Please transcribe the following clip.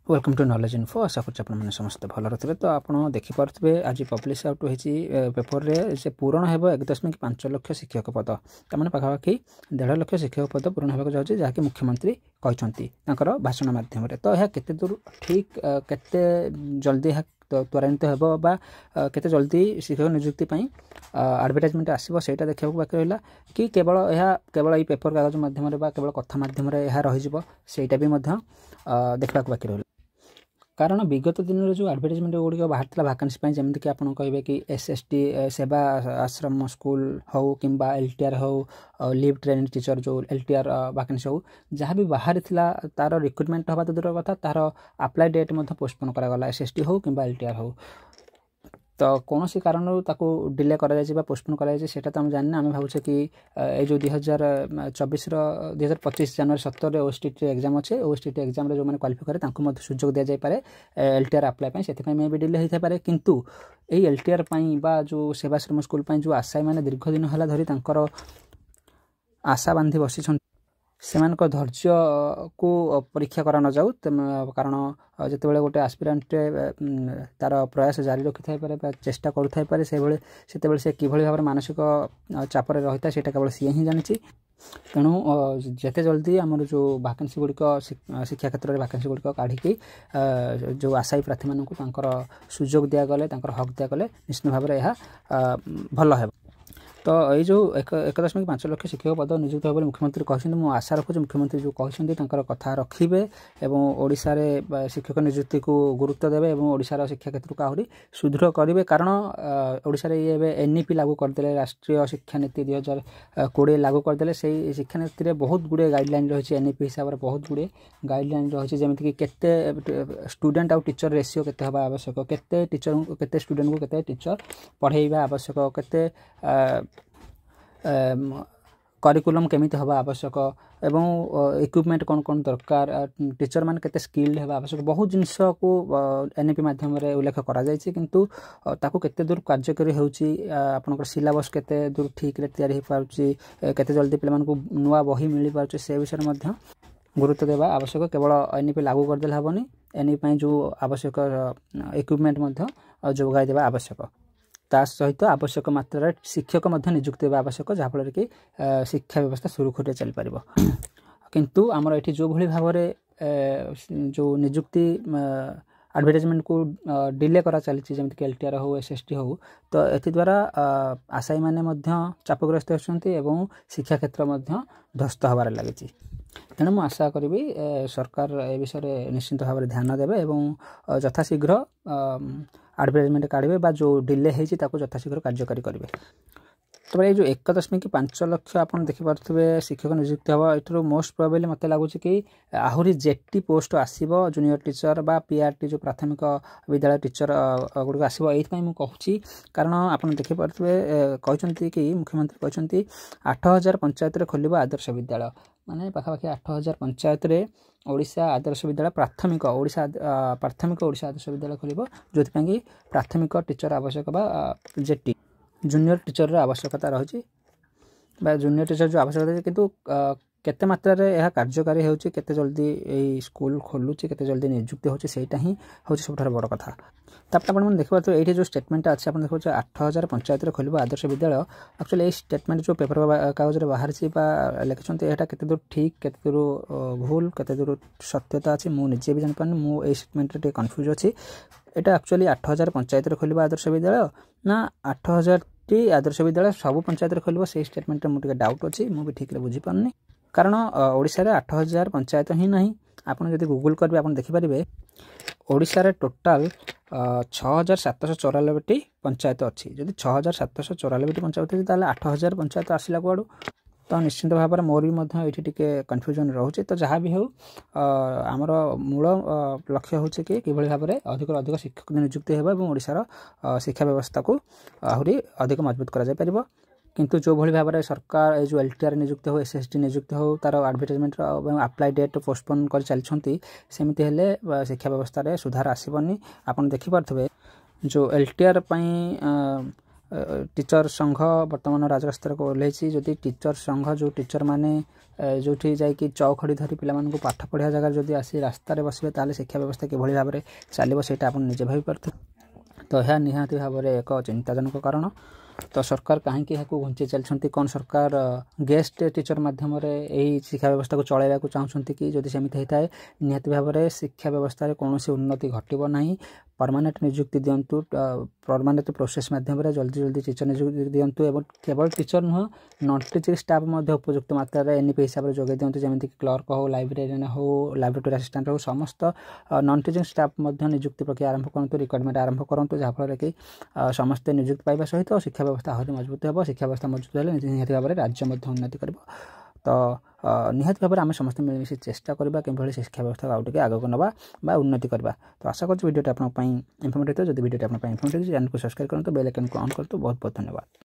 Welcome to knowledge info. आशा कर समस्त भल रही तो आप देखिपे आज पब्लिश आउट होती पेपर रे से पूरण हो 1.5 लाख शिक्षक पद तमें पाखापाखि 1.5 लाख शिक्षक पद पूरण होगा जाऊँगी जहाँकि मुख्यमंत्री कहते भाषण मध्यम तो यह केते दूर ठीक केते जल्दी त्वरान्वित हो केते जल्दी शिक्षक नियुक्ति एडवर्टाइजमेंट आसो से देखा बाकी रहा कि केवल ये पेपर कागज मध्यम केवल कथा मध्यम रहीटा भी देखा बाकी रहा कारण विगत दिन जो एडवर्टाइजमेंट गुड़िक बाहर भाकान्सी जमीक आप कहे कि एसएसटी सेवा आश्रम स्कूल हो कि एलटीआर हो लिव ट्रेनिंग टीचर जो एलटीआर भाकान्सी हो जहाँ भी बाहर था तार रिक्रुटमेंट हवा तो दूर कथा तार अप्लाई डेट पोस्टपोन करागला एसएसटी हो कि एलटीआर हो तो कौन सी कारण डिले पोस्टपोन कराइए तो आम जाने आम भावुचे कि ये जो 2024 2025 जनवरी 17 ओएसटीटी एग्जाम अच्छे ओएसटीटी एग्जाम जो मैंने क्वालिफाई करे सुजोग दि जाए एलटीआर अप्लाई से मे भी डिले होता है किंतु यही एलटीआर बा जो सेवाश्रम स्कूल जो आशायी मैंने दीर्घ दिन है धरी आशा बांधी बसी से धैर्य को परीक्षा करा न जाऊ कारण जिते गोटे आस्पिरेंट तार प्रयास जारी रखी था चेष्टा करुपे से किभली भाव मानसिक चापर रही था सेटा केवल सी ही जानी तेणु जिते जल्दी आमर जो भाकान्सी गुड़िक शिक्षा क्षेत्र में भाकान्सी गुड़िक काढ़ी जो आशायी प्रार्थी मानक सुजोग दिगले हक दिगले निश्चित भाव में यह भल है तो ये जो 1.5 लाख शिक्षक पद नियुक्त हो मुख्यमंत्री कहते मुझे आशा रखुच्छी मुख्यमंत्री जो कहते कथा रखिए और ओडिशा रे शिक्षक नियुक्ति को गुरुत्व देवे और ओडिशार शिक्षा क्षेत्र को आहरी सुदृढ़ करेंगे कारण ओडिशा रे ये एनईपी लागू करदे राष्ट्रीय शिक्षा नीति 2020 लागू करदे से शिक्षा नीति में बहुत गुड़े गाइडलाइन रही है एनईपी हिसाब से बहुत गुड़े गाइडलाइन रही जमीक केते स्टूडेंट आउ टीचर रेशियो केते हवा आवश्यक केते टीचर केते स्टूडेंट को केते टीचर पढ़ेवा आवश्यक केते करिकुलम केमिति हवा आवश्यक एवं इक्विपमेंट कौन कौन दरकार टीचर मान केते स्किल्ड हवा आवश्यक बहुत जिनस को एनईपी माध्यम रे उल्लेख करा जायछि किंतु ताको केते दूर कार्यकारी होउछि आपनकर सिलेबस केते दूर ठीक रे तैयारी हो पाउछि केते जल्दी पिला मान को नुवा बही मिली पाउछि से विषय मध्य गुरुत्व देवा आवश्यक केवल एनईपी लागू करदेल हबनी एनईपी जो आवश्यक इक्विपमेंट मध्य जोगाई देवा आवश्यक ता सहित आवश्यक मात्रा शिक्षक नियुक्त होगा आवश्यक जहाँफल कि शिक्षा व्यवस्था सुरखुरी चल पार किंतु आमर ये जो भली भाव जो नियुक्ति एडवर्टाइजमेंट को डिले करा चली जमीक एलटीआर हो एसएसटी हो तो एद्वारा आशायी मैंने चापग्रस्त होती शिक्षा क्षेत्र ध्वस्त हबार लगी तेणु मुझे आशा करी सरकार ए विषय निश्चित भाव में ध्यान देवे और यथाशीघ्र एडवर्टाइजमेंट काढ़े जो डिले होती यथाशीघ्र कार्यकारी करेंगे तो ये जो 1.5 लाख आप देखिपे शिक्षक नियुक्त हम ये मोस्ट प्रोबेबली मत लगुच कि आहरी जेटी पोस्ट आसो जूनियर टीचर बा पीआरटी जो प्राथमिक विद्यालय टीचर गुड़िक आसो ये कहूँ कारण आप देखिपे कहते कि मुख्यमंत्री कहते 8000 पंचायत खोल आदर्श विद्यालय माने पाखापाखि 8000 पंचायत रे ओडिशा आदर्श विद्यालय प्राथमिक ओडिशा आदर्श विद्यालय खोल जो कि प्राथमिक टीचर आवश्यक बा जेटी जूनियर टीचर आवश्यकता रही जूनियर टीचर जो आवश्यकता है किंतु केते मात्रा रे यह कार्यकारी होउची केते जल्दी ए स्कूल खोलुची केते जल्दी नियुक्ति होउची सेटा ही होउची सबठार बड़ कथा तापर आपण देखबा तो एठी जो स्टेटमेंट अछि आपण देखो 8000 पंचायत रे खोलिबो आदर्श विद्यालय एक्चुअली ए स्टेटमेंट जो पेपर कागज रे बाहर छी बा लिखछन्ते एटा केते दूर ठीक केते दूर भूल केते दूर सत्यता अछि मु निजे भी जान पानी मु ए स्टेटमेंट रे कंफ्यूज अछि एटा एक्चुअली 8000 पंचायत रे खोलिबो आदर्श विद्यालय ना 8000 टी आदर्श विद्यालय सब पंचायत रे खोलिबो से स्टेटमेंट रे मुझे डाउट अछि मु भी ठीक रे बुझी पानी कारण ओडिशा रे 8000 पंचायत ही नहीं आपन जदि गूगल करबे आपन देखि परिबे ओडिशा रे टोटल 6794 टी पंचायत अच्छी जदि 6794 टी पंचायत अच्छी ताले 8000 पंचायत आसिला कुआडू तो निश्चित भाव में मोर भी ये टी कन्फ्यूजन रोचे तो जहाँ भी हो आमर मूल लक्ष्य हूँ कि किभली भाव में अधिक शिक्षक नियुक्ति हो ओडिशार शिक्षा व्यवस्था को आहरी अधिक मजबूत करा किंतु जो भली भाव में सरकार ये जो एलटीआर नियुक्त हो एसएसटी नियुक्त हो तार एडवर्टाइजमेंट अप्लाई डेट पोस्टपोन कर चलती सेमती हेले शिक्षा व्यवस्था रे सुधार आसबनी आपन देखि पारथबे जो एलटीआर टीचर संघ बर्तमान राजरास्तार को ओह्लैसी जदि टीचर संघ जो टीचर मैंने जो जाकि चौखड़ी धरी पिला पाठ पढ़ा जगह जदि आसी रास्तार बसवे ताले शिक्षा व्यवस्था किभली भाव में चलो सेटा आप निजे भाई पार्थ तो यह निहाती भाव में एक चिंताजनक कारण तो सरकार कहीं घुंची चलती कौन सरकार गेस्ट टीचर माध्यम यही शिक्षा व्यवस्था को चलैया चाहते कि जदि सेमती होता है निहाती भाव में शिक्षा व्यवस्था कौन उन्नति घटब ना परमानेंट नियुक्ति दिंतु परमानेंट प्रोसेस माध्यम जल्दी जल्दी टीचर नियुक्ति दिंतु एवं केवल टीचर नुह नॉन टीचिंग स्टाफ उपयुक्त मात्रा एनईपी हिसाब से जोगे दिंतु जमीक क्लर्क हो लाइब्रेरियन हो लैबोरेटरी असिस्टेंट हो समस्त नॉन टीचिंग स्टाफ नियुक्ति प्रक्रिया आरंभ करूँ रिक्वायरमेंट आरंभ करूँ जहाँफल कि समस्ते नियुक्ति पाइबा सहित शिक्षा व्यवस्था आहरी मजबूत हो शिक्षा व्यवस्था मजबूत हेल्ले निहाती भाव में राज्य उन्नति कर तो निहाती भाव में आम समस्त मिलमिशि चेष्टा करवा कि शिक्षा व्यवस्था आउ टे आगक ना उन्नति करवा तो आशा कर वीडियो आपको इनफर्मेटिव जब वीडियो आपको इनफर्मेटिव चैनल को सब्सक्राइब करूँ बेल आइकन को ऑन कर बहुत बहुत धन्यवाद।